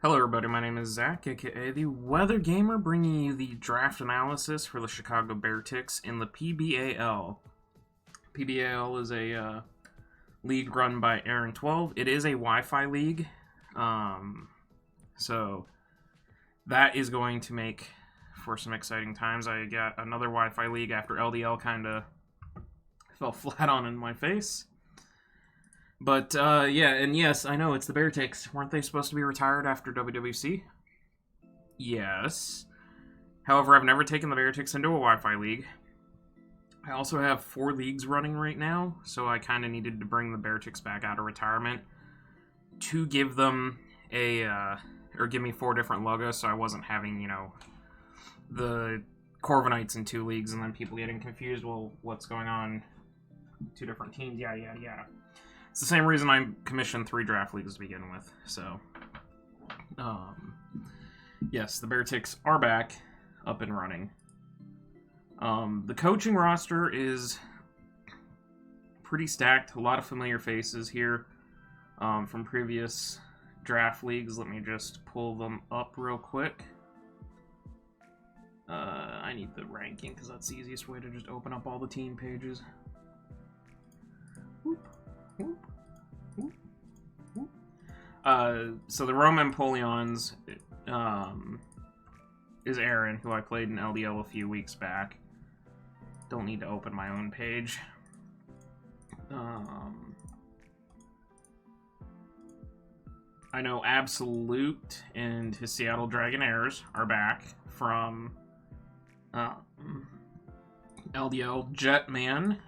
Hello everybody, my name is Zach, aka the Weather Gamer, bringing you the draft analysis for the Chicago Beartics in the PBAL. PBAL is a league run by Aaron 12. It is a Wi-Fi league, so that is going to make for some exciting times. I got another Wi-Fi league after LDL kind of fell flat on in my face. But, yeah, and yes, I know, it's the Beartics. Weren't they supposed to be retired after WWC? Yes. However, I've never taken the Beartics into a Wi-Fi league. I also have 4 leagues running right now, so I kind of needed to bring the Beartics back out of retirement to give them or give me 4 different logos, so I wasn't having, the Corviknights in 2 leagues and then people getting confused, well, what's going on? 2 different teams, yada, yada, yada. It's the same reason I commissioned 3 draft leagues to begin with. So, yes, the Beartics are back, up and running. The coaching roster is pretty stacked. A lot of familiar faces here from previous draft leagues. Let me just pull them up real quick. I need the ranking because that's the easiest way to just open up all the team pages. Whoop. So the Roman Polions is Aaron, who I played in LDL a few weeks back. Don't need to open my own page. I know Absolute and his Seattle Dragonaires are back from LDL. Jetman,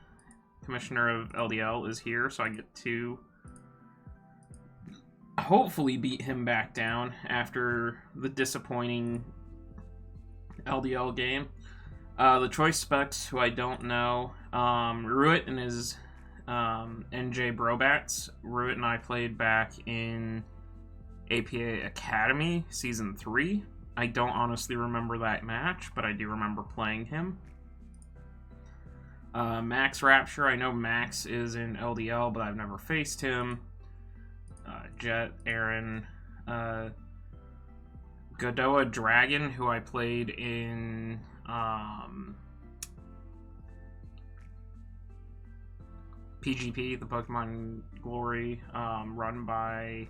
commissioner of LDL, is here, so I get to hopefully beat him back down after the disappointing LDL game. The Choice Specs, who I don't know, Ruit and his NJ Brobats. Ruit and I played back in APA Academy Season 3. I don't honestly remember that match, but I do remember playing him. Max Rapture, I know Max is in LDL, but I've never faced him. Jet, Aaron, Godoa Dragon, who I played in PGP, the Pokemon Glory, run by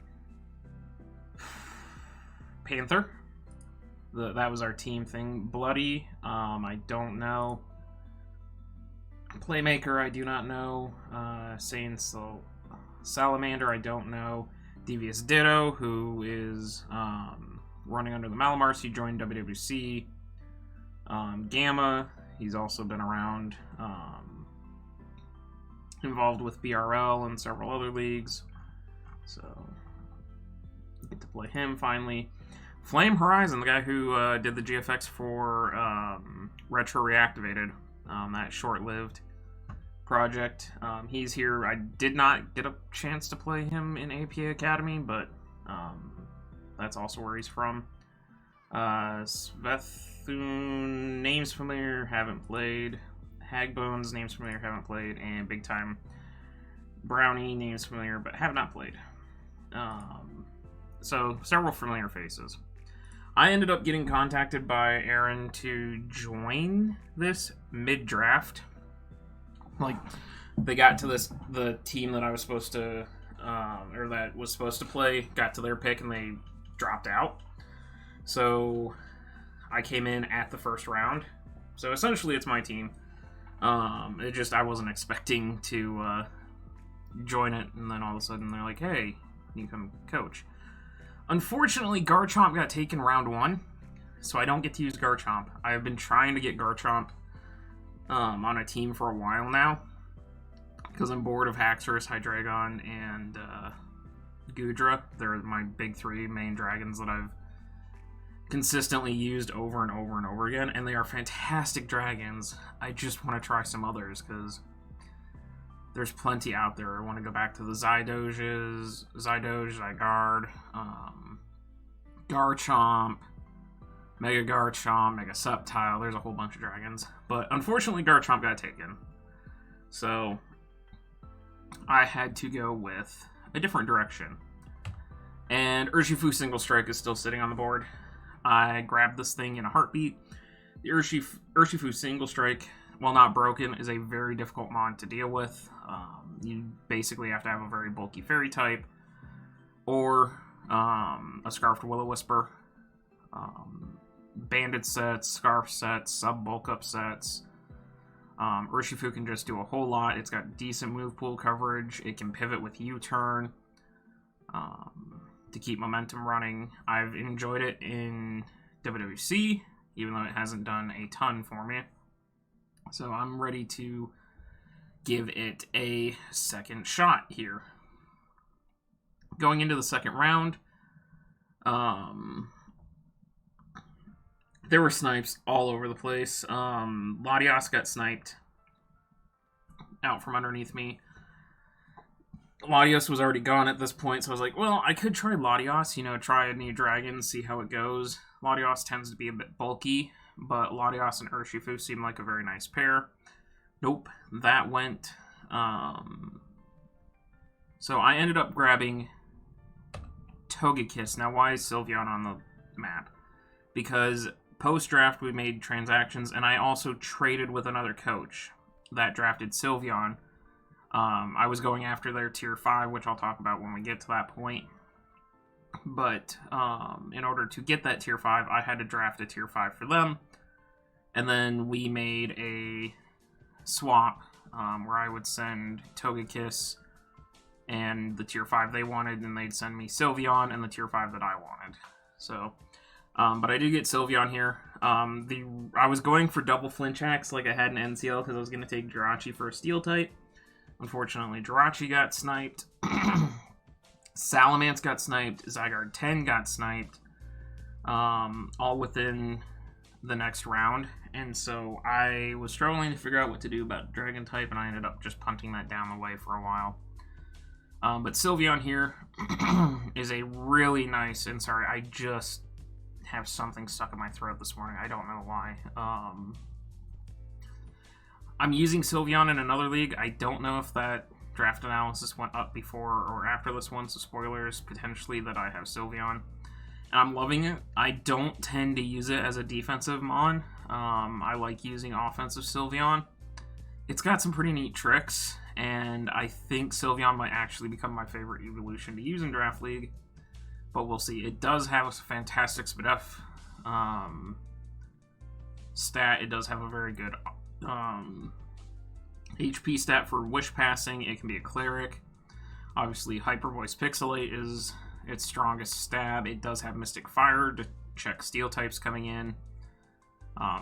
Panther. That was our team thing. Bloody, I don't know. Playmaker, I do not know. Saints, Salamander, I don't know. Devious Ditto, who is running under the Malamars. He joined WWC. Gamma, he's also been around, involved with BRL and several other leagues. So, get to play him finally. Flame Horizon, the guy who did the GFX for Retro Reactivated, that short-lived project. He's here. I did not get a chance to play him in APA Academy, but that's also where he's from. Svethun, names familiar, haven't played. Hagbones, names familiar, haven't played. And Big Time Brownie, names familiar, but have not played. So, several familiar faces. I ended up getting contacted by Aaron to join this mid-draft. Like, they got to the team that I was supposed to, or that was supposed to play, got to their pick, and they dropped out. So, I came in at the first round. So, essentially, it's my team. I wasn't expecting to join it, and then all of a sudden they're like, hey, you can coach. Unfortunately, Garchomp got taken round 1, so I don't get to use Garchomp. I have been trying to get Garchomp on a team for a while now, because I'm bored of Haxorus, Hydreigon, and Goodra. They're my big 3 main dragons that I've consistently used over and over and over again, and they are fantastic dragons. I just want to try some others, because there's plenty out there. I want to go back to the Zydoge, Zygarde, Garchomp, Mega Garchomp, Mega Sceptile. There's a whole bunch of dragons. But unfortunately, Garchomp got taken. So I had to go with a different direction. And Urshifu Single Strike is still sitting on the board. I grabbed this thing in a heartbeat. The Urshifu Single Strike, while not broken, is a very difficult mon to deal with. You basically have to have a very bulky fairy type, or a Scarfed Will-O-Wisper. Banded sets, Scarf sets, sub-bulk up sets. Urshifu can just do a whole lot. It's got decent move pool coverage. It can pivot with U-turn to keep momentum running. I've enjoyed it in WWC, even though it hasn't done a ton for me. So I'm ready to give it a second shot here. Going into the second round, there were snipes all over the place. Latios got sniped out from underneath me. Latios was already gone at this point, so I was like, well, I could try Latios, try a new dragon, see how it goes. Latios tends to be a bit bulky, but Latios and Urshifu seem like a very nice pair. Nope, that went. So I ended up grabbing Togekiss. Now, why is Sylveon on the map? Because post-draft we made transactions, and I also traded with another coach that drafted Sylveon. I was going after their tier 5, which I'll talk about when we get to that point. But in order to get that tier 5, I had to draft a tier 5 for them. And then we made a swap where I would send Togekiss and the tier 5 they wanted, and they'd send me Sylveon and the tier 5 that I wanted. So, but I did get Sylveon here. I was going for double flinch hacks like I had in NCL because I was going to take Jirachi for a steel type. Unfortunately, Jirachi got sniped. Salamence got sniped. Zygarde 10 got sniped. All within the next round. And so I was struggling to figure out what to do about Dragon type, and I ended up just punting that down the way for a while. But Sylveon here is a really nice, and sorry, I just have something stuck in my throat this morning. I don't know why. I'm using Sylveon in another league. I don't know if that draft analysis went up before or after this one, so spoilers, potentially, that I have Sylveon. And I'm loving it. I don't tend to use it as a defensive mon. I like using offensive Sylveon. It's got some pretty neat tricks, and I think Sylveon might actually become my favorite evolution to use in Draft League. But we'll see. It does have a fantastic SpDef stat. It does have a very good HP stat for Wish Passing. It can be a Cleric. Obviously, Hyper Voice Pixelate is its strongest stab. It does have Mystic Fire to check Steel types coming in.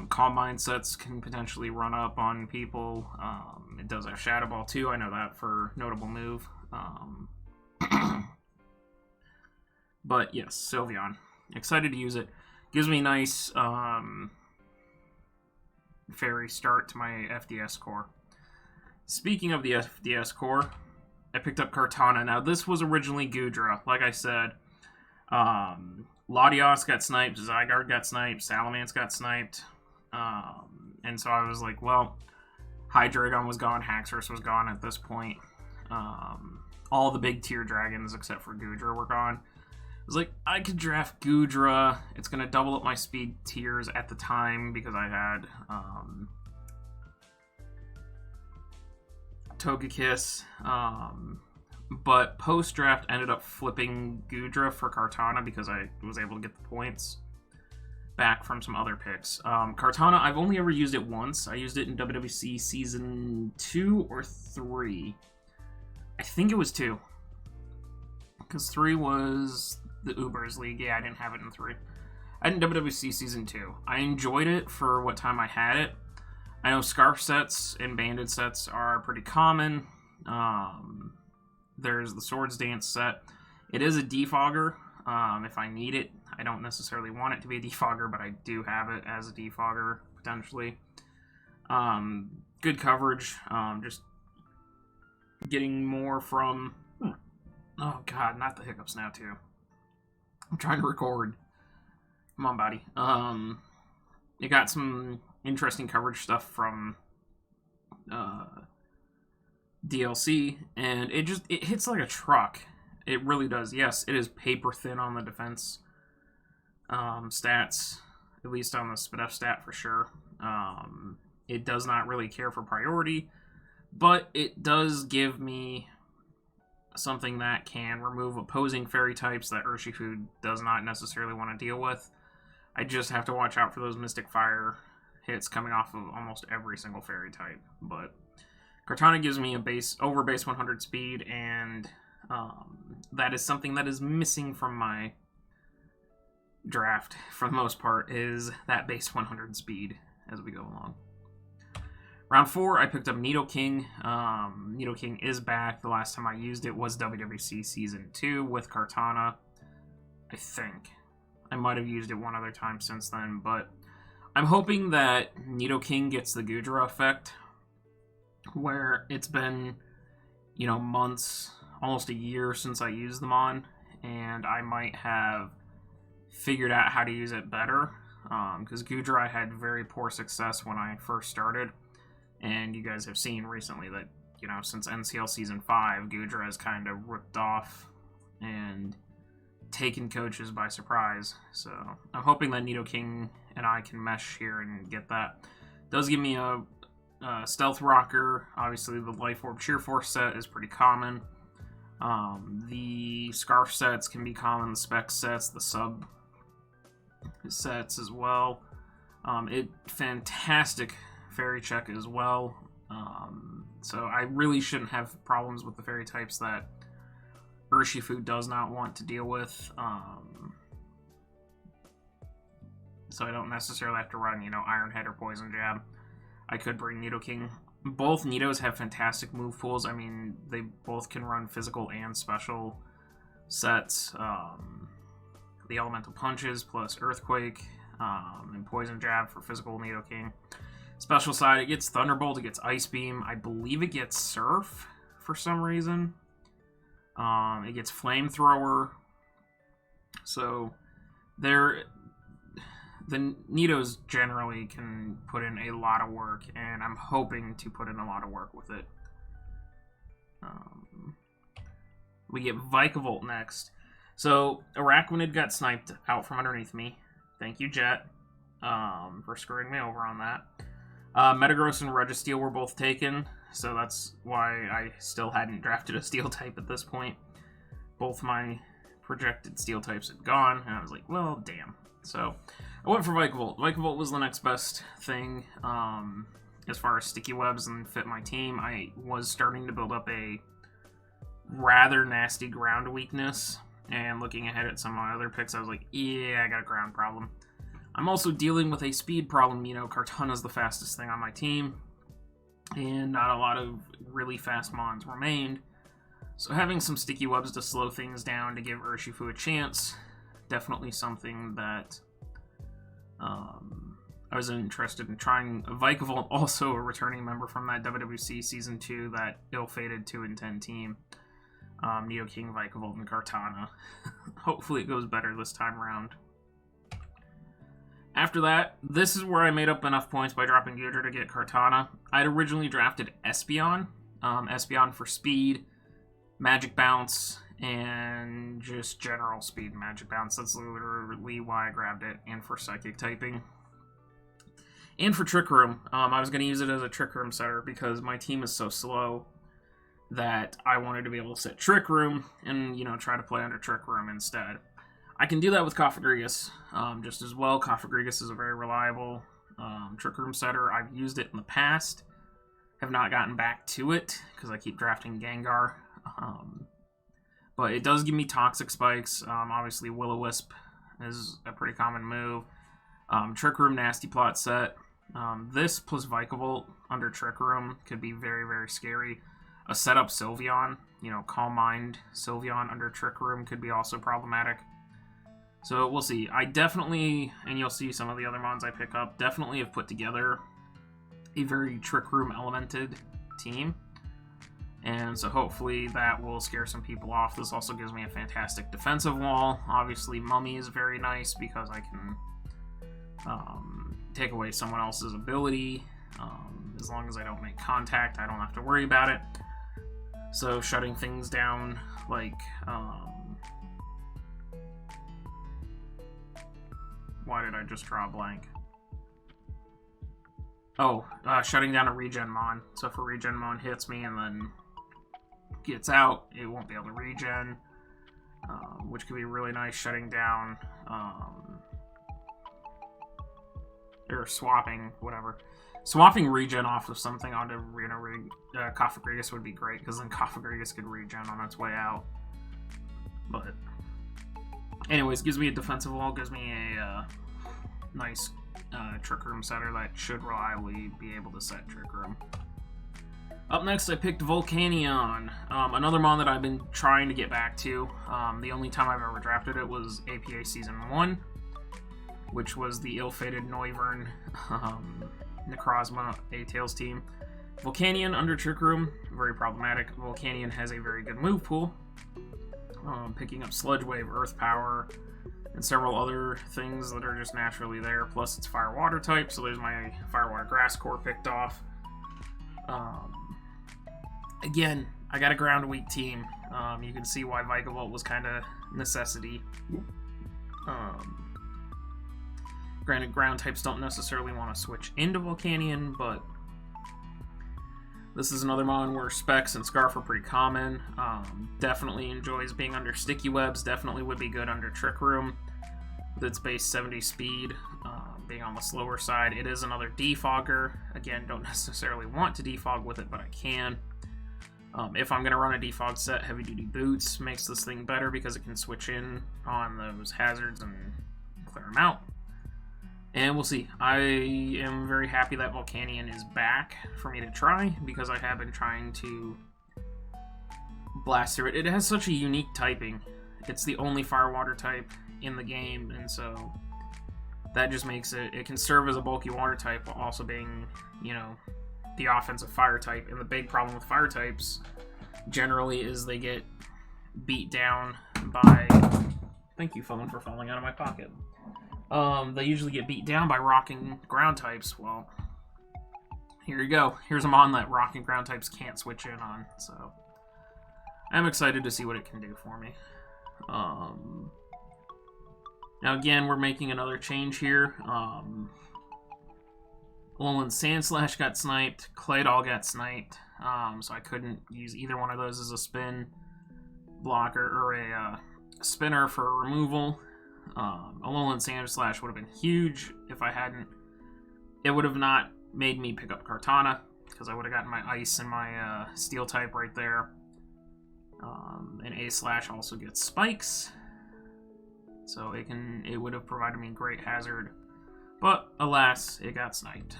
Calm Mind sets can potentially run up on people. It does have Shadow Ball too. I know that for notable move. But yes, Sylveon. Excited to use it. Gives me a nice fairy start to my FDS core. Speaking of the FDS core, I picked up Kartana. Now, this was originally Goodra. Like I said, Latios got sniped, Zygarde got sniped, Salamence got sniped. And so I was like, well, Hydreigon was gone, Haxorus was gone at this point. All the big tier dragons except for Goodra were gone. I was like, I could draft Goodra. It's going to double up my speed tiers at the time because I had Togekiss. But post-draft ended up flipping Goodra for Kartana because I was able to get the points back from some other picks. Kartana, I've only ever used it once. I used it in WWC Season 2 or 3. I think it was 2. Because 3 was the Ubers League. Yeah, I didn't have it in 3. I had it in WWC Season 2. I enjoyed it for what time I had it. I know Scarf sets and Banded sets are pretty common. There's the Swords Dance set. It is a defogger if I need it. I don't necessarily want it to be a defogger, but I do have it as a defogger, potentially. Good coverage. Just getting more from... Oh, God, not the hiccups now, too. I'm trying to record. Come on, buddy. It got some interesting coverage stuff from DLC, and it hits like a truck. It really does. Yes, it is paper thin on the defense stats, at least on the SPDF stat for sure. It does not really care for priority, but it does give me something that can remove opposing fairy types that Urshifu does not necessarily want to deal with. I just have to watch out for those Mystic Fire hits coming off of almost every single fairy type. But Kartana gives me a over base 100 speed, and that is something that is missing from my draft for the most part, is that base 100 speed as we go along. Round 4, I picked up Nidoking. Nidoking is back. The last time I used it was WWC Season 2 with Kartana, I think. I might have used it one other time since then, but I'm hoping that Nidoking gets the Gudra effect, where it's been, months, almost a year since I used them on, and I might have figured out how to use it better, because Gudra had very poor success when I first started. And you guys have seen recently that, since NCL Season 5, Gudra has kind of ripped off and taken coaches by surprise. So I'm hoping that Nidoking and I can mesh here and get that. It does give me a Stealth Rocker. Obviously, the Life Orb Cheer Force set is pretty common. The Scarf sets can be common. The Spec sets, the Sub sets as well. Fantastic Fairy Check as well. So I really shouldn't have problems with the fairy types that Urshifu does not want to deal with. So I don't necessarily have to run, Iron Head or Poison Jab. I could bring Nidoking. Both Nidos have fantastic move pools. I mean, they both can run physical and special sets. The Elemental Punches plus Earthquake, and Poison Jab for physical Nidoking. Special side, it gets Thunderbolt, it gets Ice Beam. I believe it gets Surf for some reason. It gets Flamethrower. So, the Nidos generally can put in a lot of work, and I'm hoping to put in a lot of work with it. We get Vikavolt next. So, Araquanid got sniped out from underneath me. Thank you, Jet, for screwing me over on that. Metagross and Registeel were both taken, so that's why I still hadn't drafted a Steel type at this point. Both my projected Steel types had gone, and I was like, well, damn. So I went for Vikavolt. Vikavolt was the next best thing as far as sticky webs and fit my team. I was starting to build up a rather nasty ground weakness, and looking ahead at some of my other picks, I was like, yeah, I got a ground problem. I'm also dealing with a speed problem. Kartana's the fastest thing on my team, and not a lot of really fast mons remained. So having some sticky webs to slow things down to give Urshifu a chance, definitely something that I was interested in trying. Vikavolt, also a returning member from that WWC Season 2, that ill-fated 2-10 team. Nidoking, Vikavolt, and Kartana. Hopefully it goes better this time around. After that, this is where I made up enough points by dropping Gudra to get Kartana. I'd originally drafted Espeon. Espeon for speed, Magic Bounce, and just general speed and Magic Bounce. That's literally why I grabbed it, and for Psychic typing. And for Trick Room. I was going to use it as a Trick Room setter because my team is so slow that I wanted to be able to set Trick Room and, try to play under Trick Room instead. I can do that with Cofagrigus just as well. Cofagrigus is a very reliable Trick Room setter. I've used it in the past. Have not gotten back to it because I keep drafting Gengar. But it does give me Toxic Spikes. Obviously, Will-O-Wisp is a pretty common move. Trick Room Nasty Plot set. This plus Vikavolt under Trick Room could be very, very scary. A setup Sylveon, Calm Mind Sylveon under Trick Room could be also problematic. So we'll see. I definitely, and you'll see some of the other mons I pick up, definitely have put together a very Trick Room elemented team. And so hopefully that will scare some people off. This also gives me a fantastic defensive wall. Obviously Mummy is very nice because I can take away someone else's ability. As long as I don't make contact, I don't have to worry about it. So shutting things down, like, why did I just draw a blank? Oh, shutting down a regen mon. So if a regen mon hits me and then gets out, it won't be able to regen, which could be really nice. Shutting down, or swapping, whatever. Swapping regen off of something onto Cofagrigus would be great, because then Cofagrigus could regen on its way out. But, anyways, gives me a defensive wall, gives me a nice Trick Room setter that should reliably be able to set Trick Room. Up next, I picked Volcanion, another mon that I've been trying to get back to. The only time I've ever drafted it was APA Season 1, which was the ill-fated Noivern Necrozma A-Tails team. Volcanion under Trick Room, very problematic. Volcanion has a very good move pool, picking up Sludge Wave, Earth Power, and several other things that are just naturally there. Plus, it's Fire-Water type, so there's my Fire-Water Grass Core picked off. Again, I got a ground-weak team. You can see why Vikavolt was kind of necessity. Granted, ground types don't necessarily want to switch into Volcanion, but this is another mon where Specs and Scarf are pretty common. Definitely enjoys being under Sticky Webs, definitely would be good under Trick Room with its base 70 speed, being on the slower side. It is another defogger. Again, don't necessarily want to defog with it, but I can. If I'm going to run a defog set, Heavy Duty Boots makes this thing better because it can switch in on those hazards and clear them out. And we'll see. I am very happy that Volcanion is back for me to try, because I have been trying to blast through it. It has such a unique typing. It's the only Fire-Water type in the game, and so that just makes it can serve as a bulky water type while also being, you know, the offensive fire type. And the big problem with fire types generally is they get beat down by... Thank you, phone, for falling out of my pocket. They usually get beat down by rocking ground types. Well, here you go. Here's a mon that rocking ground types can't switch in on, so I'm excited to see what it can do for me. Now again, we're making another change here. Alolan Sandslash got sniped, Claydol got sniped, so I couldn't use either one of those as a spin blocker or a spinner for removal. Alolan Sandslash would have been huge if I hadn't. It would have not made me pick up Kartana, because I would have gotten my Ice and my Steel type right there. And A-Slash also gets Spikes, so it would have provided me great hazard. But alas, it got sniped.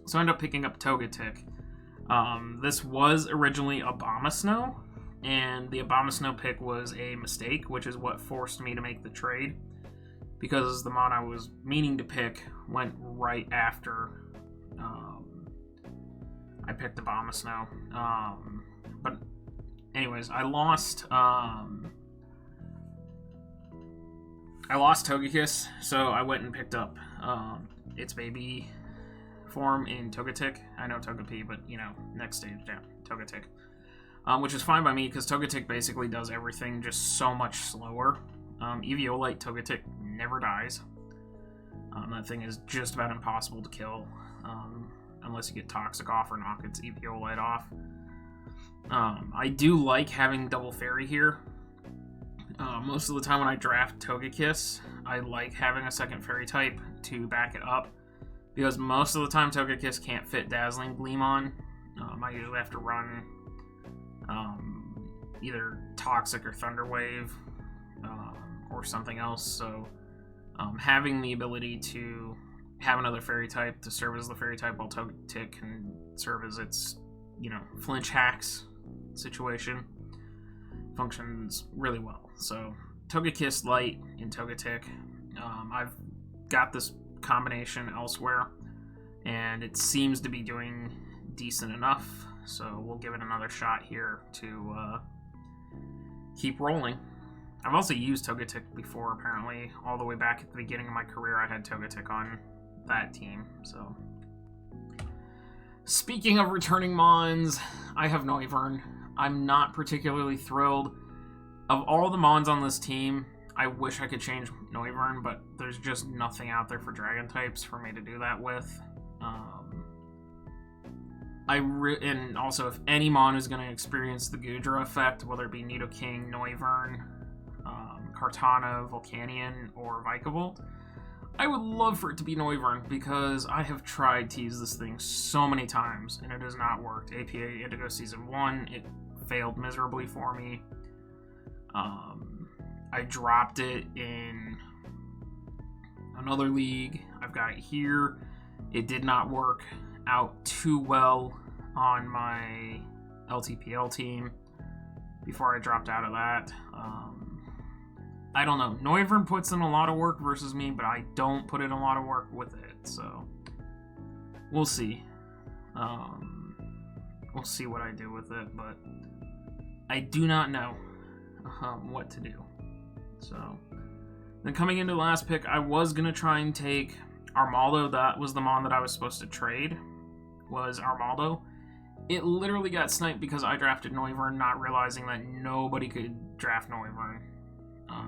So I ended up picking up Togetic. This was originally Abomasnow, and the Abomasnow pick was a mistake, which is what forced me to make the trade, because the mon I was meaning to pick went right after I picked Abomasnow. But anyways, I lost Togekiss, so I went and picked up its baby form in Togetic. I know Togepi, but, you know, next stage down, Togetic. Which is fine by me, because Togetic basically does everything just so much slower. Eviolite Togetic never dies. That thing is just about impossible to kill, unless you get Toxic off or knock its Eviolite off. I do like having Double Fairy here. Most of the time when I draft Togekiss, I like having a second Fairy type to back it up, because most of the time Togekiss can't fit Dazzling Gleam on. I usually have to run either Toxic or Thunder Wave, or something else, so having the ability to have another Fairy type to serve as the Fairy type while Togetic can serve as its, you know, flinch hacks situation functions really well. So Togekiss Light in Togetic. I've got this combination elsewhere, and it seems to be doing decent enough, so we'll give it another shot here to keep rolling. I've also used Togetic before, apparently. All the way back at the beginning of my career, I had Togetic on that team, so... Speaking of returning mons, I have Noivern. I'm not particularly thrilled. Of all the mons on this team, I wish I could change Noivern, but there's just nothing out there for dragon types for me to do that with. And also, if any mon is going to experience the Gudra effect, whether it be Nidoking, Noivern, Kartana, Volcanion, or Vikavolt, I would love for it to be Noivern, because I have tried to use this thing so many times, and it has not worked. APA Indigo Season 1, it failed miserably for me. I dropped it in another league. I've got it here. It did not work out too well on my LTPL team before I dropped out of that. I don't know. Noivern puts in a lot of work versus me, but I don't put in a lot of work with it, so we'll see. We'll see what I do with it, but I do not know what to do. So then coming into the last pick, I was going to try and take Armaldo. That was the mon that I was supposed to trade, was Armaldo. It literally got sniped because I drafted Noivern, not realizing that nobody could draft Noivern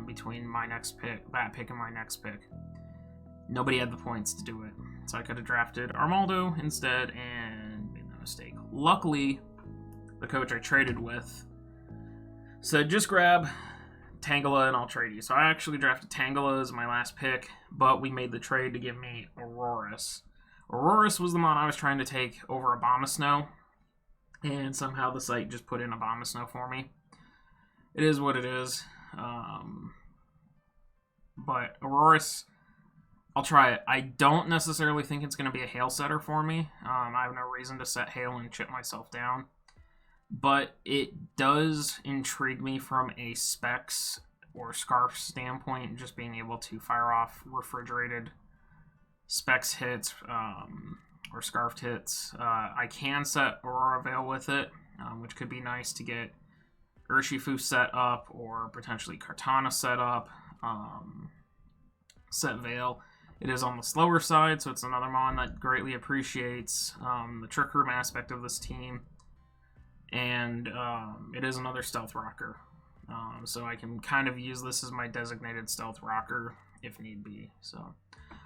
between my next pick, that pick, and my next pick. Nobody had the points to do it. So I could have drafted Armaldo instead and made that mistake. Luckily, the coach I traded with said, just grab Tangela and I'll trade you. So I actually drafted Tangela as my last pick, but we made the trade to give me Aurorus. Aurorus was the mon I was trying to take over Abomasnow, and somehow the site just put in Abomasnow for me. It is what it is. But Aurorus, I'll try it. I don't necessarily think it's going to be a hail setter for me. I have no reason to set hail and chip myself down. But it does intrigue me from a specs or scarf standpoint, just being able to fire off refrigerated specs hits or scarfed hits. I can set Aurora Veil with it, which could be nice to get Urshifu set up or potentially Kartana set up. Set Veil. It is on the slower side, so it's another mon that greatly appreciates the Trick Room aspect of this team. And it is another stealth rocker. So I can kind of use this as my designated stealth rocker if need be. So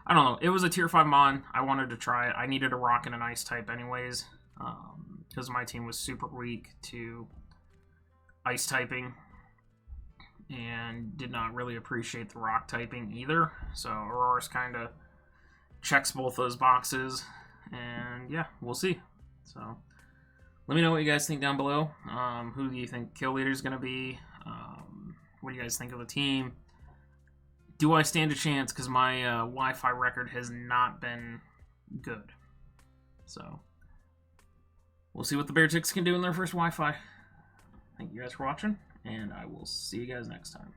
I don't know. It was a tier 5 mon. I wanted to try it. I needed a rock and an ice type anyways, because my team was super weak to ice typing and did not really appreciate the rock typing either. So Aurorus kind of checks both those boxes, and yeah, we'll see. So let me know what you guys think down below. Who do you think kill leader is going to be? What do you guys think of the team? Do I stand a chance? Because my Wi-Fi record has not been good. So we'll see what the Beartics can do in their first Wi-Fi. Thank you guys for watching, and I will see you guys next time.